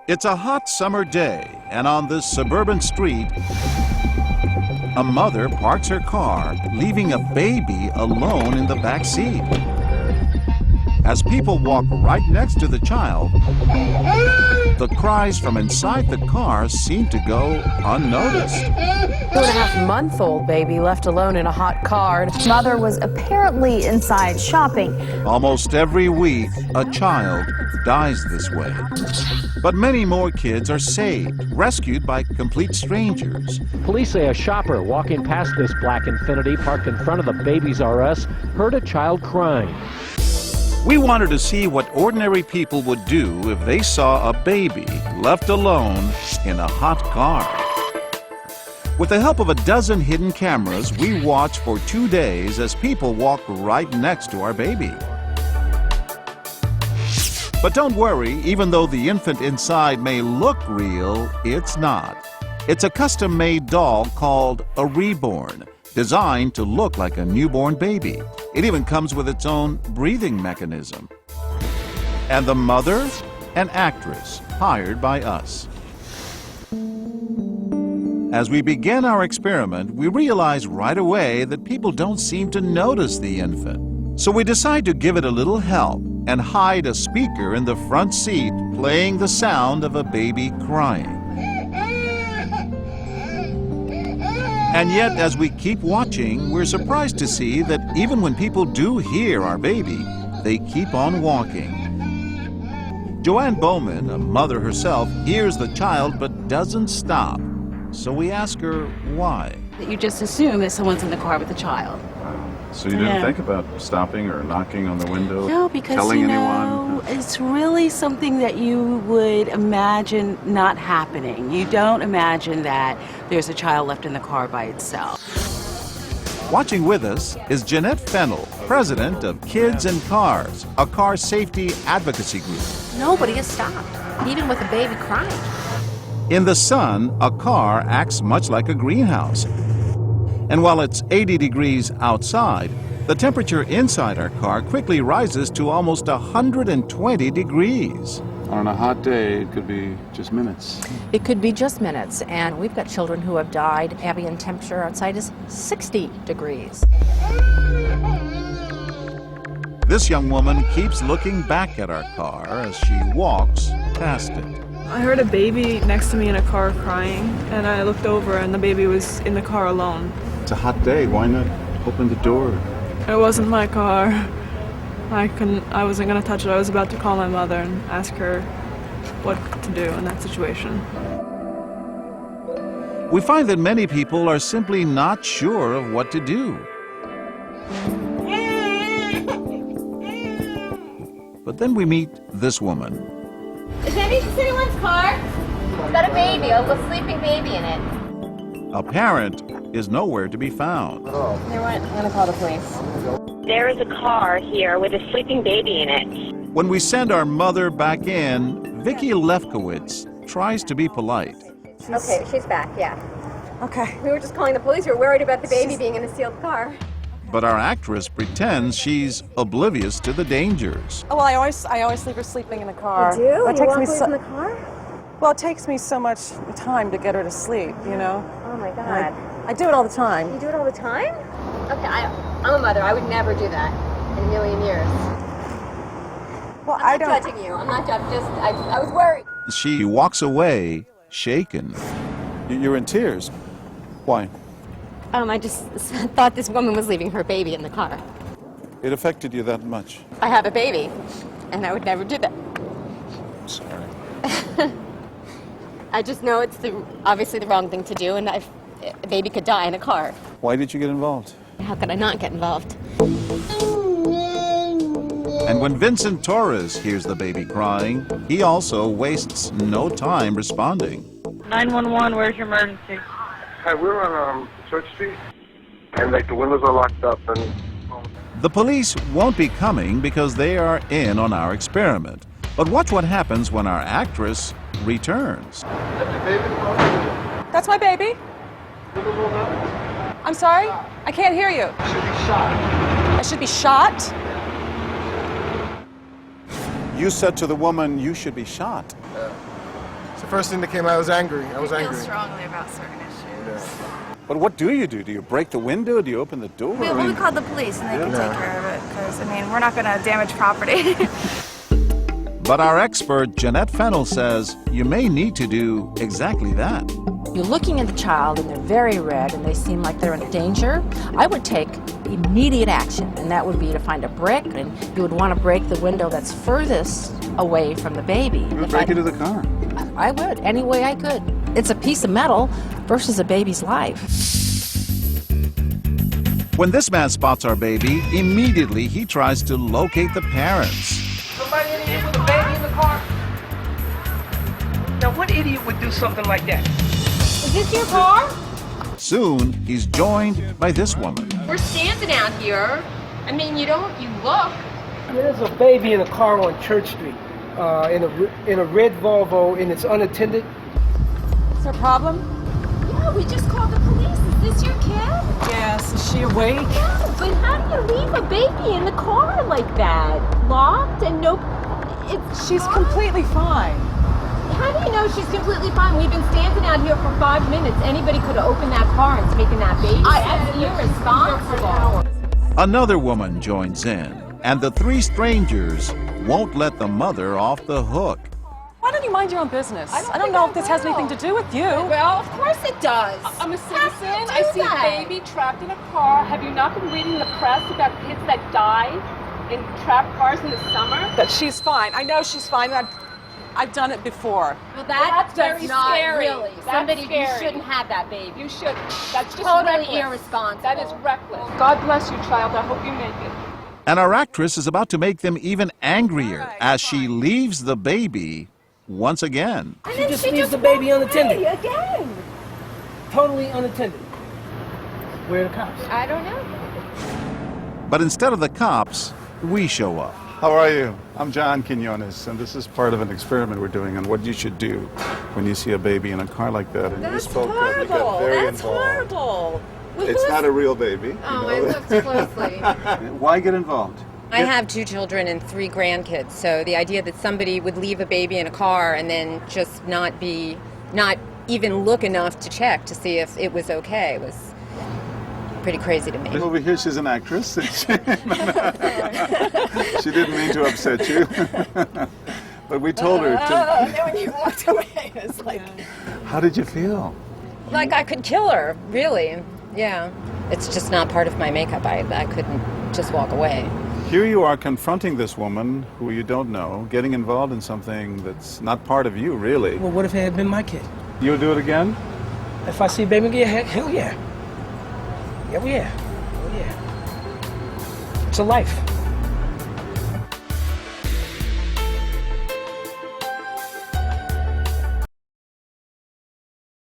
It's a hot summer day, and on this suburban street, a mother parks her car, leaving a baby alone in the back seat. As people walk right next to the child, the cries from inside the car seem to go unnoticed. 2.5-month-old baby left alone in a hot car. Mother was apparently inside shopping. Almost every week, a child dies this way. But many more kids are saved, rescued by complete strangers. Police say a shopper walking past this black Infiniti parked in front of the Babies R Us heard a child crying. We wanted to see what ordinary people would do if they saw a baby left alone in a hot car. With the help of a dozen hidden cameras, we watched for 2 days as people walked right next to our baby. But don't worry, even though the infant inside may look real, it's not. It's a custom-made doll called a reborn, designed to look like a newborn baby. It even comes with its own breathing mechanism. And the mother, an actress hired by us. As we began our experiment, we realized right away that people don't seem to notice the infant. So we decided to give it a little help and hide a speaker in the front seat playing the sound of a baby crying. And yet, as we keep watching, we're surprised to see that even when people do hear our baby, they keep on walking. Joanne Bowman, a mother herself, hears the child but doesn't stop. So we ask her why. You just assume that someone's in the car with the child. So you didn't think about stopping or knocking on the window? No, because, telling anyone? It's really something that you would imagine not happening. You don't imagine that there's a child left in the car by itself. Watching with us is Jeanette Fennell, president of Kids and Cars, a car safety advocacy group. Nobody has stopped, even with a baby crying. In the sun, a car acts much like a greenhouse. And while it's 80 degrees outside, the temperature inside our car quickly rises to almost 120 degrees. On a hot day, it could be just minutes. It could be just minutes, and we've got children who have died. Ambient temperature outside is 60 degrees. This young woman keeps looking back at our car as she walks past it. I heard a baby next to me in a car crying, and I looked over and the baby was in the car alone. It's a hot day. Why not open the door? It wasn't my car. I wasn't gonna touch it. I was about to call my mother and ask her what to do in that situation. We find that many people are simply not sure of what to do. But then we meet this woman. Is anyone's car? It's got a baby, a sleeping baby in it. A parent is nowhere to be found. I'm gonna call the police. There is a car here with a sleeping baby in it. When we send our mother back in, Vicki Lefkowitz tries to be polite. Okay, she's back, yeah. Okay. We were just calling the police. We were worried about the baby being in a sealed car. But our actress pretends she's oblivious to the dangers. Oh, well, I always leave her sleeping in the car. You do? It You takes walk me away from the car? Well, it takes me so much time to get her to sleep, you know? Oh my God. I do it all the time. You do it all the time? Okay, I'm a mother. I would never do that in a million years. Well, I'm not judging you. I'm not judging. I was worried. She walks away, shaken. You're in tears. Why? I just thought this woman was leaving her baby in the car. It affected you that much. I have a baby, and I would never do that. Sorry. I just know it's obviously the wrong thing to do, and a baby could die in a car. Why did you get involved? How could I not get involved? And when Vincent Torres hears the baby crying, he also wastes no time responding. 911, where's your emergency? Hi, we're on Church Street, and the windows are locked up. And The police won't be coming because they are in on our experiment. But watch what happens when our actress returns. That's my baby. I'm sorry? I can't hear you. I should be shot? You said to the woman, you should be shot. The first thing that came out, I was angry. I was angry. feel strongly about certain issues. But what do? Do you break the window? Do you open the door? We called the police and they can take care of it because, I mean, we're not going to damage property. But our expert, Jeanette Fennell, says you may need to do exactly that. You're looking at the child and they're very red and they seem like they're in danger. I would take immediate action, and that would be to find a brick, and you would want to break the window that's furthest away from the baby. You would break into the car. I would, any way I could. It's a piece of metal versus a baby's life. When this man spots our baby, immediately he tries to locate the parents. Somebody in here with a baby in the car? Now, what idiot would do something like that? Is this your car? Soon, he's joined by this woman. We're standing out here. I mean, you look. There's a baby in a car on Church Street, in a red Volvo, and it's unattended. Is there a problem? Yeah, we just called the police. Is this your kid? Yes. Is she awake? No, but how do you leave a baby in the car like that? Locked and no... She's completely fine. How do you know she's completely fine? We've been standing out here for 5 minutes. Anybody could have opened that car and taken that baby. That's irresponsible. Another woman joins in, and the three strangers won't let the mother off the hook. Why don't you mind your own business? I don't know if this has anything to do with you. Well, of course it does. I'm a citizen. I see a baby trapped in a car. Have you not been reading the press about kids that die in trapped cars in the summer? That she's fine. I know she's fine. I've done it before. Well, that's very not scary. really. That's Somebody, scary. You shouldn't have that baby. You shouldn't. That's just totally reckless. irresponsible. That is reckless. God bless you, child. I hope you make it. And our actress is about to make them even angrier as she leaves the baby once again. And She then just she leaves just the baby walked unattended. away again. Totally unattended. Where are the cops? I don't know. But instead of the cops, we show up. How are you? I'm John Quinones, and this is part of an experiment we're doing on what you should do when you see a baby in a car like that. And That's you spoke up, you got horrible. very That's involved. horrible. It's not a real baby. Oh, you know. I looked closely. Why get involved? I have 2 children and 3 grandkids, so the idea that somebody would leave a baby in a car and then just not even look enough to check to see if it was okay was pretty crazy to me. Over here, she's an actress. She didn't mean to upset you. But we told her to... And then when you walked away, it was like... How did you feel? Like I could kill her, really. Yeah. It's just not part of my makeup. I couldn't just walk away. Here you are confronting this woman who you don't know, getting involved in something that's not part of you, really. Well, what if it had been my kid? You'll do it again? If I see a baby again, hell yeah. Yeah, well, yeah. Oh, yeah. It's a life.